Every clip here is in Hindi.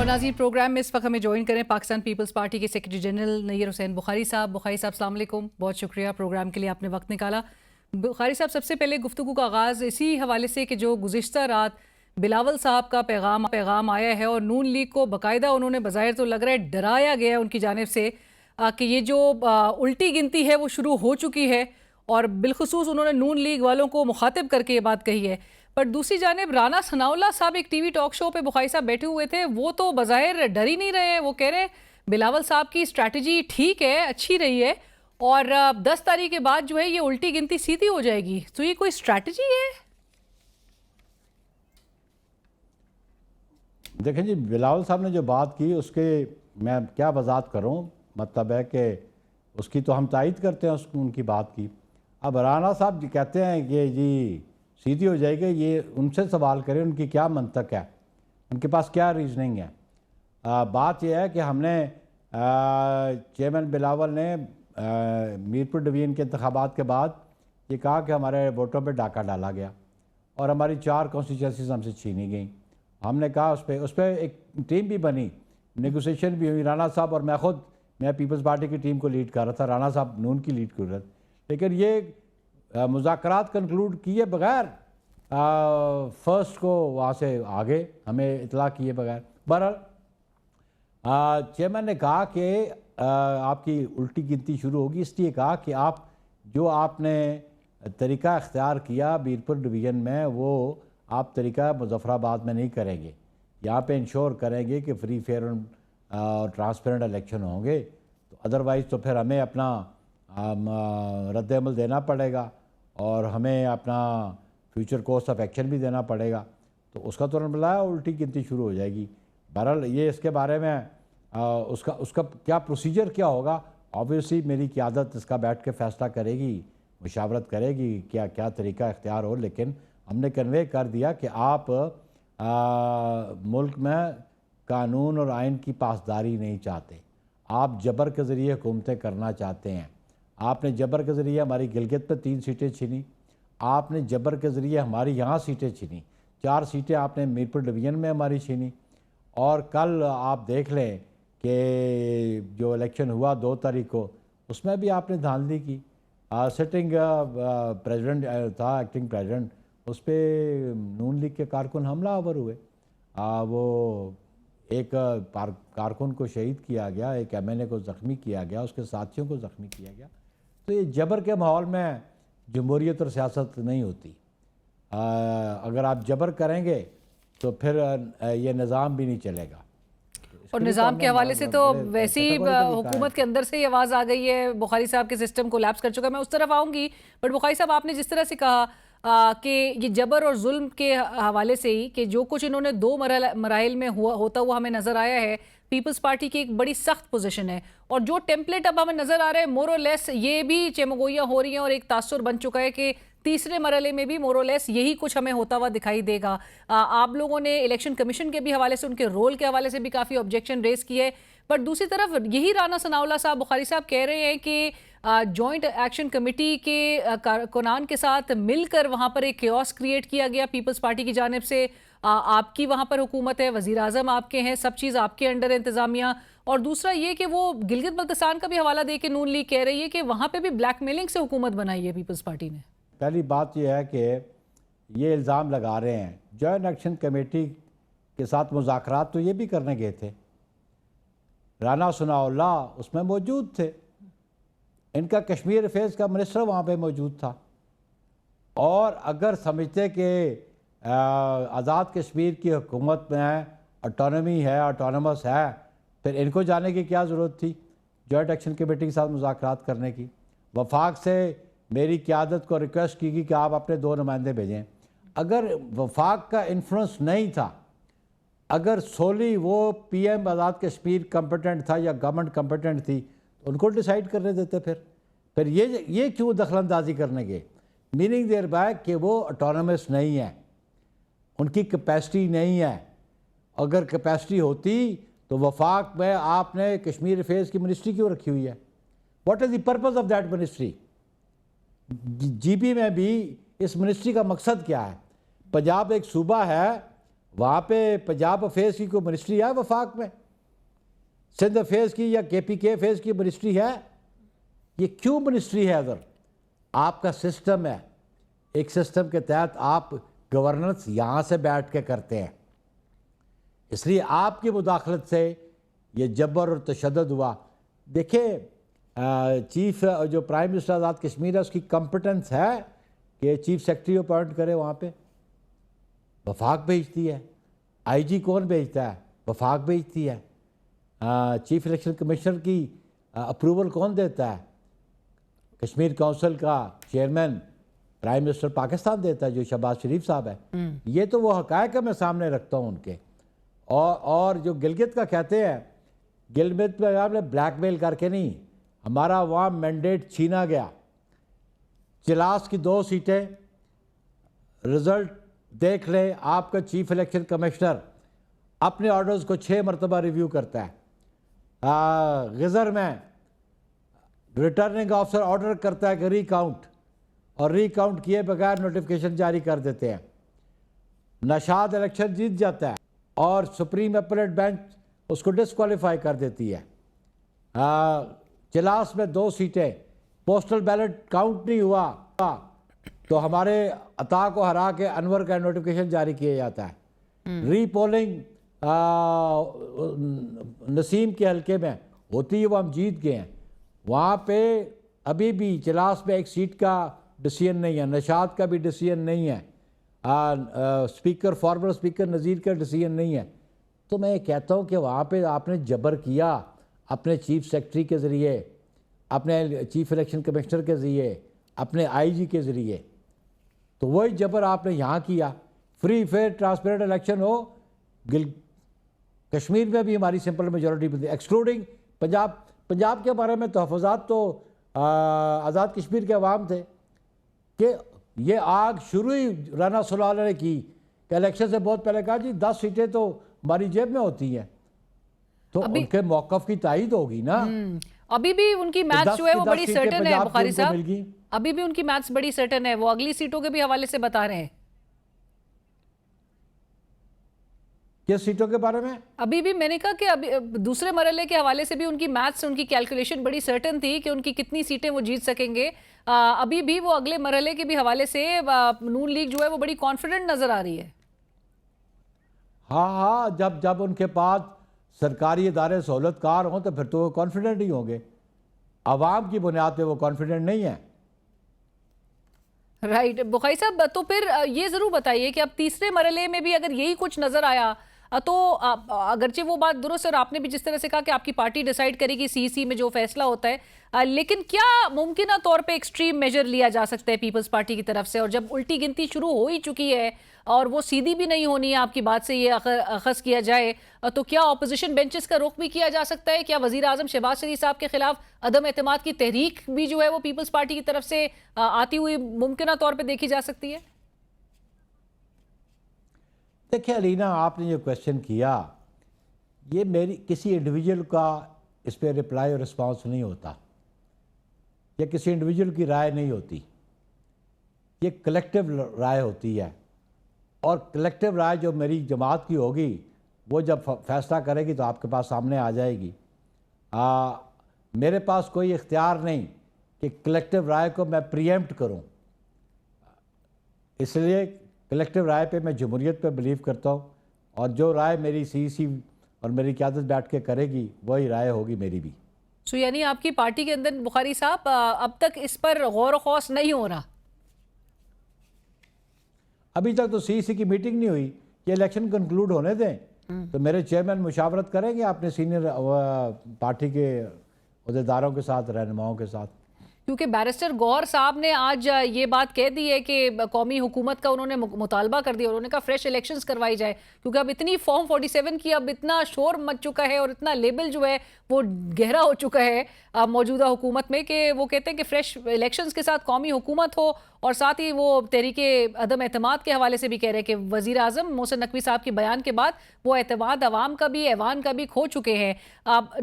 और नाज़रीन प्रोग्राम में इस वक्त हमें ज्वाइन करें पाकिस्तान पीपल्स पार्टी के सेक्रेटरी जनरल नैयर हुसैन बुखारी साहब। बुखारी साहब अस्सलाम वालेकुम, बहुत शुक्रिया प्रोग्राम के लिए आपने वक्त निकाला। बुखारी साहब, सबसे पहले गुफ्तगू का आगाज़ इसी हवाले से कि जो गुज़िश्ता रात बिलावल साहब का पैगाम आया है और नून लीग को बाकायदा उन्होंने बज़ाहिर तो लग रहा है डराया गया है उनकी जानिब से कि ये जो उल्टी गिनती है वो शुरू हो चुकी है, और बिलखुसूस उन्होंने नून लीग वालों को मुखातिब करके ये बात कही है। पर दूसरी जानिब राना सनाउल्लाह साहब एक टीवी टॉक शो पे बुखारी साहब बैठे हुए थे, वो तो बज़ाहिर डर ही नहीं रहे हैं। वो कह रहे हैं बिलावल साहब की स्ट्रैटेजी ठीक है, अच्छी रही है, और 10 तारीख के बाद जो है ये उल्टी गिनती सीधी हो जाएगी। तो ये कोई स्ट्रैटेजी है? देखें जी, बिलावल साहब ने जो बात की उसके मैं क्या वजाहत करूं, मतलब है कि उसकी तो हम तायद करते हैं उनकी बात की। अब राना साहब जी कहते हैं कि जी सीधी हो जाएगी, ये उनसे सवाल करें उनकी क्या मंतक है, उनके पास क्या रीजनिंग है। बात यह है कि हमने चेयरमैन बिलावल ने मीरपुर डिवीज़न के इंतखाबात के बाद ये कहा कि हमारे वोटों पर डाका डाला गया और हमारी 4 कॉन्स्टिट्यूंसीज हमसे छीनी गई। हमने कहा उस पर एक टीम भी बनी, नेगोशिएशन भी हुई। राना साहब और मैं पीपल्स पार्टी की टीम को लीड कर रहा था, राना साहब नून की लीड कर रहे थे, लेकिन ये मुज़ाकरात कंक्लूड किए बगैर फर्स्ट को वहाँ से आगे हमें इतला किए बगैर। बहरहाल चेयरमैन ने कहा कि आपकी उल्टी गिनती शुरू होगी, इसलिए कहा कि आपने तरीका इख्तियार किया मीरपुर डिवीज़न में, वो आप तरीका मुजफ्फराबाद में नहीं करेंगे। यहाँ पे इंश्योर करेंगे कि फ्री फेयर और ट्रांसपेरेंट इलेक्शन होंगे, तो अदरवाइज़ तो फिर हमें अपना रद्द-ए-अमल देना पड़ेगा और हमें अपना फ्यूचर कोर्स ऑफ एक्शन भी देना पड़ेगा। तो उसका तुरंत बुलाया, उल्टी गिनती शुरू हो जाएगी। बहरहाल ये इसके बारे में उसका क्या प्रोसीजर क्या होगा, ऑब्वियसली मेरी क़यादत इसका बैठ के फ़ैसला करेगी, मुशावरत करेगी क्या क्या तरीका इख्तियार हो। लेकिन हमने कन्वे कर दिया कि आप मुल्क में कानून और आइन की पासदारी नहीं चाहते, आप जबर के ज़रिए हुकूमतें करना चाहते हैं। आपने जबर के ज़रिए हमारी गिलगित पे 3 सीटें छीनी, आपने जबर के ज़रिए हमारी यहाँ सीटें छीनी, 4 सीटें आपने मीरपुर डिवीज़न में हमारी छीनी। और कल आप देख लें कि जो इलेक्शन हुआ 2 तारीख को, उसमें भी आपने धांधली की। सिटिंग प्रेसिडेंट था, एक्टिंग प्रेसिडेंट, उस पर नून लीग के कारकुन हमलावर हुए। वो एक कारकुन को शहीद किया गया, एक MNA को ज़ख्मी किया गया, उसके साथियों को ज़ख्मी किया गया। तो ये जबर के माहौल में जमहूरियत और सियासत नहीं होती। अगर आप जबर करेंगे तो फिर ये निज़ाम भी नहीं चलेगा। और निज़ाम के हवाले से तो वैसे ही हुकूमत के अंदर से ही आवाज़ आ गई है, बुखारी साहब के सिस्टम कोलैप्स कर चुका है। मैं उस तरफ आऊँगी, बट बुखारी साहब आपने जिस तरह से कहा कि ये जबर और जुल्म के हवाले से ही कि जो कुछ इन्होंने 2 मराइल में होता हुआ हमें नज़र आया है, पीपल्स पार्टी की एक बड़ी सख्त पोजीशन है, और जो टेम्पलेट अब हमें नज़र आ रहा है मोरोलेस ये भी चमगोइयाँ हो रही हैं और एक तासुर बन चुका है कि तीसरे मरहले में भी मोरोलेस यही कुछ हमें होता हुआ दिखाई देगा। आप लोगों ने इलेक्शन कमीशन के भी हवाले से, उनके रोल के हवाले से भी काफ़ी ऑब्जेक्शन रेज किए है, पर दूसरी तरफ यही राना सनाउल्लाह साहब बुखारी साहब कह रहे हैं कि जॉइंट एक्शन कमेटी के कारकुनान के साथ मिलकर वहाँ पर एक केओस क्रिएट किया गया पीपल्स पार्टी की जानिब से। आपकी वहाँ पर हुकूमत है, वज़ीर आज़म आपके हैं, सब चीज़ आपके अंडर है, इंतज़ामिया। और दूसरा ये कि वो गिलगित बल्तिस्तान का भी हवाला दे के नून लीग कह रही है कि वहाँ पर भी ब्लैकमेलिंग से हुकूमत बनाई है पीपल्स पार्टी ने। पहली बात यह है कि ये इल्ज़ाम लगा रहे हैं जॉइंट एक्शन कमेटी के साथ मुज़ाकरात तो ये भी करने गए थे, राना सनाउल्लाह उसमें मौजूद थे, इनका कश्मीर अफेयर्स का मिनिस्टर वहाँ पे मौजूद था। और अगर समझते कि आज़ाद कश्मीर की हुकूमत में ऑटोनमी है, ऑटोनमस है, फिर इनको जाने की क्या ज़रूरत थी जॉइंट एक्शन कमेटी के साथ मुज़ाकरात करने की। वफाक से मेरी क़यादत को रिक्वेस्ट की कि आप अपने 2 नुमाइंदे भेजें। अगर वफाक का इन्फ्लुएंस नहीं था, अगर सोली वो PM आज़ाद कश्मीर कम्पिटेंट था या गवर्नमेंट कम्पिटेंट थी, तो उनको डिसाइड करने देते। फिर ये क्यों दखलंदाजी करने गए? मीनिंग देयर बाय कि वो ऑटोनमस नहीं है, उनकी कैपेसिटी नहीं है। अगर कैपेसिटी होती तो वफाक में आपने कश्मीर अफेयर्स की मिनिस्ट्री क्यों रखी हुई है? What is the purpose of that ministry? GB में भी इस मिनिस्ट्री का मकसद क्या है? पंजाब एक सूबा है वहाँ पे पंजाब अफेयर्स की कोई मिनिस्ट्री है वफाक में? सिंध अफेयर्स की या KPK अफेयर्स की मिनिस्ट्री है? ये क्यों मिनिस्ट्री है उधर? आपका सिस्टम है, एक सिस्टम के तहत आप गवर्नेंस यहाँ से बैठ के करते हैं, इसलिए आपकी मुदाखलत से ये जबर और तशद्दुद हुआ। देखिए चीफ जो प्राइम मिनिस्टर आज़ाद कश्मीर है उसकी कॉम्पिटेंस है कि चीफ सेक्रेटरी अपॉइंट करे, वहाँ पे वफाक भेजती है। IG कौन भेजता है? वफाक भेजती है। चीफ इलेक्शन कमिश्नर की अप्रूवल कौन देता है? कश्मीर काउंसिल का चेयरमैन प्राइम मिनिस्टर पाकिस्तान देता है, जो शहबाज शरीफ साहब है। ये तो वो हकायक मैं सामने रखता हूँ उनके। और जो गिलगित का कहते हैं, गिलगित में आपने ब्लैकमेल करके नहीं, हमारा वहाँ मैंडेट छीना गया। चिलास की 2 सीटें, रिजल्ट देख लें, आपका चीफ इलेक्शन कमिश्नर अपने ऑर्डर्स को 6 मरतबा रिव्यू करता है। गज़र में रिटर्निंग ऑफिसर ऑर्डर करता है कि रीकाउंट, और रीकाउंट किए बगैर नोटिफिकेशन जारी कर देते हैं। नशाद इलेक्शन जीत जाता है और सुप्रीम अपीलेट बेंच उसको डिस्क्वालीफाई कर देती है। चिलास में 2 सीटें, पोस्टल बैलेट काउंट नहीं हुआ तो हमारे अता को हरा के अनवर का नोटिफिकेशन जारी किया जाता है। रीपोलिंग नसीम के हल्के में होती है, वो हम जीत गए हैं। वहाँ पे अभी भी चिलास में 1 सीट का डिसीजन नहीं है, नशाद का भी डिसीजन नहीं है, स्पीकर फॉर्मर स्पीकर नज़ीर का डिसीजन नहीं है। तो मैं कहता हूँ कि वहाँ पे आपने जबर किया अपने चीफ सेक्रेटरी के ज़रिए, अपने चीफ इलेक्शन कमिश्नर के ज़रिए, अपने IG के ज़रिए, तो वही जबर आपने यहाँ किया। फ्री फेयर ट्रांसपेरेंट इलेक्शन हो, कश्मीर में भी हमारी simple majority excluding Punjab. Punjab के बारे में तहफ़्फ़ुज़ात तो आज़ाद कश्मीर के अवाम थे कि ये आग शुरू ही राना सलाल ने की कि इलेक्शन से बहुत पहले कहा जी 10 सीटें तो हमारी जेब में होती हैं, तो उनके मौक़िफ़ की तायद होगी ना। अभी भी उनकी मैथ्स जो है वो बड़ी सर्टन है बुखारी साहब, अभी भी उनकी मैथ्स बड़ी सर्टन है। वो अगली सीटों के भी हवाले से बता रहे हैं। किस सीटों के बारे में? अभी भी मैंने कहा कि अभी दूसरे मरहले के हवाले से भी उनकी मैथ्स, उनकी कैलकुलेशन बड़ी सर्टन थी कि उनकी कितनी सीटें वो जीत सकेंगे। अभी भी वो अगले मरहले के भी हवाले से नून लीग जो है वो बड़ी कॉन्फिडेंट नजर आ रही है। हाँ, जब उनके पास सरकारी इदारे सहूलतकार हों तो फिर तो वो कॉन्फिडेंट ही होंगे। अवाम की बुनियाद पे वो कॉन्फिडेंट नहीं है। राइट बुखारी साहब, तो फिर ये जरूर बताइए कि अब तीसरे मरहले में भी अगर यही कुछ नजर आया तो अगरचे वो बात दुरुस्त है और आपने भी जिस तरह से कहा कि आपकी पार्टी डिसाइड करेगी CEC में जो फैसला होता है, लेकिन क्या मुमकिन तौर पे एक्सट्रीम मेजर लिया जा सकता है पीपल्स पार्टी की तरफ से? और जब उल्टी गिनती शुरू हो ही चुकी है और वो सीधी भी नहीं होनी है, आपकी बात से ये अखज़ किया जाए, तो क्या ऑपोजिशन बेंचेस का रुख भी किया जा सकता है? क्या वज़ीर आज़म शहबाज शरीफ साहब के खिलाफ अदम एतमाद की तहरीक भी जो है वो पीपल्स पार्टी की तरफ से आती हुई मुमकिन तौर पर देखी जा सकती है? देखिए अलीना, आपने जो क्वेश्चन किया, ये मेरी किसी इंडिविजुअल का इस पर रिप्लाई और रिस्पांस नहीं होता, या किसी इंडिविजुअल की राय नहीं होती, ये कलेक्टिव राय होती है। और कलेक्टिव राय जो मेरी जमात की होगी वो जब फैसला करेगी तो आपके पास सामने आ जाएगी। मेरे पास कोई इख्तियार नहीं कि कलेक्टिव राय को मैं प्रीएम्प्ट करूं, इसलिए कलेक्टिव राय पे मैं जमहूरियत पे बिलीव करता हूँ, और जो राय मेरी CEC और मेरी क़यादत बैठ के करेगी वही राय होगी मेरी भी। सो यानी आपकी पार्टी के अंदर बुखारी साहब अब तक इस पर गौर खौस नहीं हो रहा? अभी तक तो CEC की मीटिंग नहीं हुई, ये इलेक्शन कंक्लूड होने दें तो मेरे चेयरमैन मुशावरत करेंगे अपने सीनियर पार्टी के अहदेदारों के साथ, रहनुमाओं के साथ। क्योंकि बैरिस्टर गौहर साहब ने आज ये बात कह दी है कि कौमी हुकूमत का उन्होंने मुतालबा कर दिया, उन्होंने कहा फ्रेश इलेक्शंस करवाई जाए, क्योंकि अब इतनी फॉर्म 47 की अब इतना शोर मच चुका है और इतना लेबल जो है वो गहरा हो चुका है मौजूदा हुकूमत में, कि वो कहते हैं कि फ्रेश इलेक्शंस के साथ कौमी हुकूमत हो। और साथ ही वो तहरीके अदम एतमाद के हवाले से भी कह रहे हैं कि वज़ीर आज़म मोहसिन नकवी साहब के बयान के बाद वो एतमाद अवाम का भी, ऐवान का भी खो चुके हैं।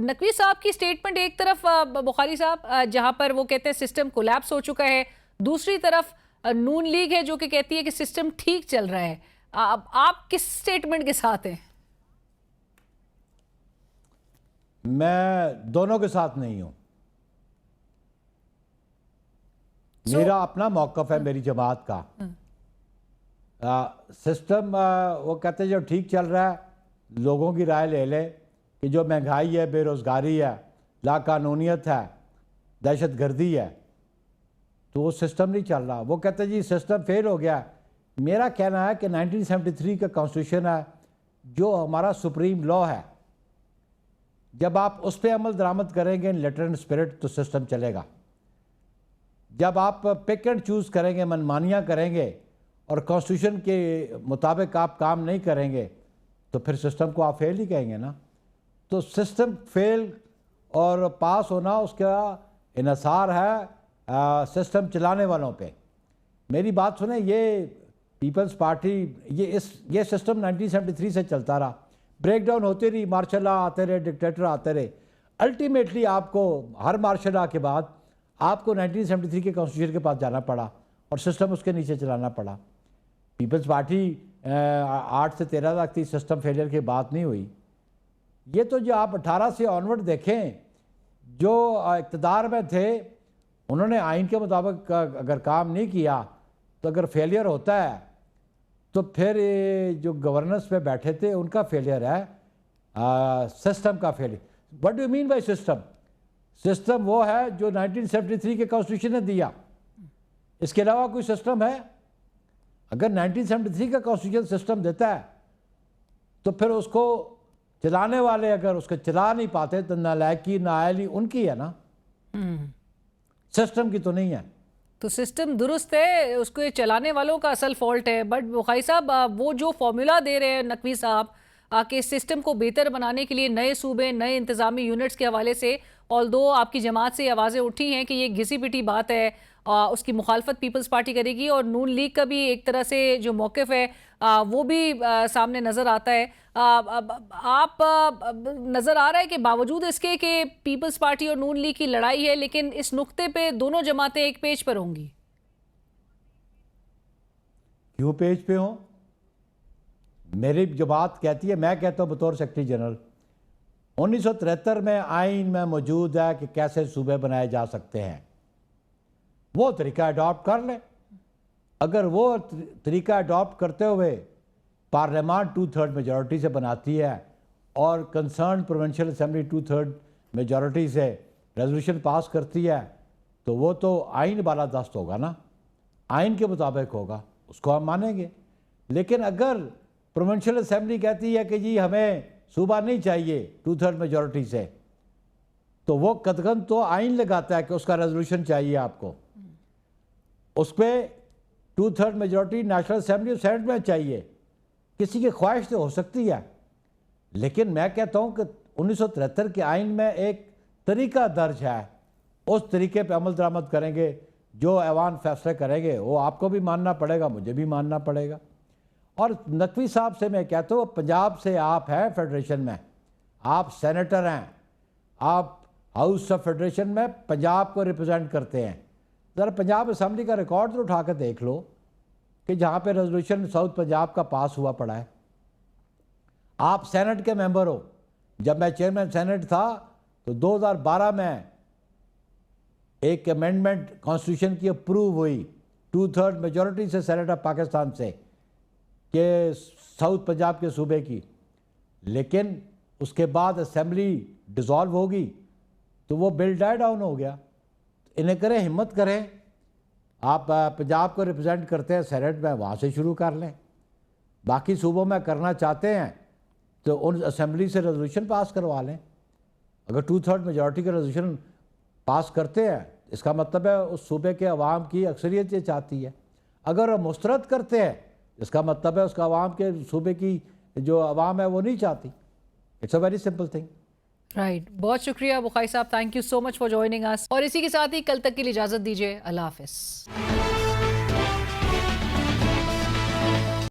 नकवी साहब की स्टेटमेंट एक तरफ बुखारी साहब जहाँ पर वो कहते हैं सिस्टम कोलैप्स हो चुका है, दूसरी तरफ नून लीग है जो कि कहती है कि सिस्टम ठीक चल रहा है। आप किस स्टेटमेंट के साथ हैं? मैं दोनों के साथ नहीं हूं। मेरा अपना मौकफ है मेरी जमात का। सिस्टम वो कहते हैं जो ठीक चल रहा है, लोगों की राय ले ले कि जो महंगाई है, बेरोज़गारी है, लाकानूनियत है, दहशत गर्दी है, तो वो सिस्टम नहीं चल रहा। वो कहते हैं जी सिस्टम फेल हो गया। मेरा कहना है कि 1973 का कॉन्स्टिट्यूशन है जो हमारा सुप्रीम लॉ है, जब आप उस पर अमल दरामद करेंगे इन लेटर एंड स्पिरिट तो सिस्टम चलेगा। जब आप पिक एंड चूज़ करेंगे, मनमानियाँ करेंगे और कॉन्स्टिट्यूशन के मुताबिक आप काम नहीं करेंगे तो फिर सिस्टम को आप फेल ही कहेंगे ना। तो सिस्टम फेल और पास होना उसका इन्हिसार है सिस्टम चलाने वालों पे। मेरी बात सुने, ये पीपल्स पार्टी ये सिस्टम 1973 से चलता रहा, ब्रेकडाउन होती रही, मार्शल लॉ आते रहे, डिक्टेटर आते रहे। अल्टीमेटली आपको हर मार्शल लॉ के बाद आपको 1973 के कॉन्स्टिट्यूशन के पास जाना पड़ा और सिस्टम उसके नीचे चलाना पड़ा। पीपल्स पार्टी 8 से 13 तक थी, सिस्टम फेलियर की बात नहीं हुई। ये तो जो आप 18 से ऑनवर्ड देखें, जो इक़्तिदार में थे उन्होंने आइन के मुताबिक अगर काम नहीं किया तो अगर फेलियर होता है तो फिर जो गवर्नेंस पे बैठे थे उनका फेलियर है, सिस्टम का failure. What do you mean by system? System वो है जो 1973 के कॉन्स्टिट्यूशन ने दिया, इसके अलावा कोई सिस्टम है? अगर 1973 का कॉन्स्टिट्यूशन सिस्टम देता है तो फिर उसको चलाने वाले अगर उसको चला नहीं पाते तो नालायकी नाअहली उनकी है ना, सिस्टम की तो नहीं है। तो सिस्टम दुरुस्त है, उसको ये चलाने वालों का असल फॉल्ट है। बट बुखारी साहब, वो जो फॉर्मूला दे रहे हैं नकवी साहब कि सिस्टम को बेहतर बनाने के लिए नए सूबे, नए इंतजामी यूनिट्स के हवाले से, ऑल्दो आपकी जमात से आवाज़ें उठी हैं कि ये घिसी पिटी बात है, उसकी मुखालफत पीपल्स पार्टी करेगी और नून लीग का भी एक तरह से जो मौक़िफ़ है वो भी सामने नज़र आता है। आप नज़र आ रहा है कि बावजूद इसके कि पीपल्स पार्टी और नून लीग की लड़ाई है, लेकिन इस नुक्ते पे दोनों जमातें एक पेज पर होंगी। क्यों पेज पे हों? मेरी जो बात कहती है, मैं कहता हूँ बतौर सेक्रेटरी जनरल 1973 में आइन में मौजूद है कि कैसे सूबे बनाए जा सकते हैं, वो तरीका अडॉप्ट कर लें। अगर वो तरीका अडॉप्ट करते हुए पार्लियामान 2/3 मेजॉरिटी से बनाती है और कंसर्न प्रोविंशियल असेंबली 2/3 मेजॉरिटी से रेजोल्यूशन पास करती है तो वो तो आइन बालादस्त होगा ना, आइन के मुताबिक होगा, उसको हम मानेंगे। लेकिन अगर प्रोविंशियल असेंबली कहती है कि जी हमें सूबा नहीं चाहिए 2/3 मेजॉरिटी से, तो वो कतगन तो आइन लगाता है कि उसका रेजोल्यूशन चाहिए आपको, उस पर 2/3 मेजॉरिटी नेशनल असेंबली और सेनेट में चाहिए। किसी की ख्वाहिश तो हो सकती है, लेकिन मैं कहता हूं कि 1973 के आइन में एक तरीका दर्ज है, उस तरीके पे अमल दरामद करेंगे, जो ऐवान फैसले करेंगे वो आपको भी मानना पड़ेगा, मुझे भी मानना पड़ेगा। और नकवी साहब से मैं कहता हूँ, पंजाब से आप हैं फेडरेशन में, आप सेनेटर हैं, आप हाउस ऑफ फेडरेशन में पंजाब को रिप्रेजेंट करते हैं। ज़रा पंजाब असम्बली का रिकॉर्ड तो उठा कर देख लो कि जहाँ पे रेजोल्यूशन साउथ पंजाब का पास हुआ पड़ा है। आप सेनेट के मेंबर हो, जब मैं चेयरमैन सेनेट था तो 2012 में एक अमेंडमेंट कॉन्स्टिट्यूशन की अप्रूव हुई 2/3 मेजॉरिटी से सेनेट ऑफ पाकिस्तान से कि साउथ पंजाब के सूबे की, लेकिन उसके बाद असेंबली डिसॉल्व होगी तो वो बिल डाई डाउन हो गया। इन्हें करें, हिम्मत करें, आप पंजाब को रिप्रेजेंट करते हैं सेनेट में, वहाँ से शुरू कर लें। बाकी सूबों में करना चाहते हैं तो उन असेंबली से रेजोल्यूशन पास करवा लें। अगर 2/3 मेजॉरिटी का रेजोल्यूशन पास करते हैं, इसका मतलब है उस सूबे के अवाम की अक्सरियत ये चाहती है। अगर वो मुस्तरद करते हैं, इसका मतलब है उसका अवाम के सूबे की जो अवाम है वो नहीं चाहती। It's a very simple thing. Right, बहुत शुक्रिया बुखारी साहब, thank you so much for joining us. और इसी के साथ ही कल तक के लिए इजाज़त दीजिए, अल्लाह हाफिज़।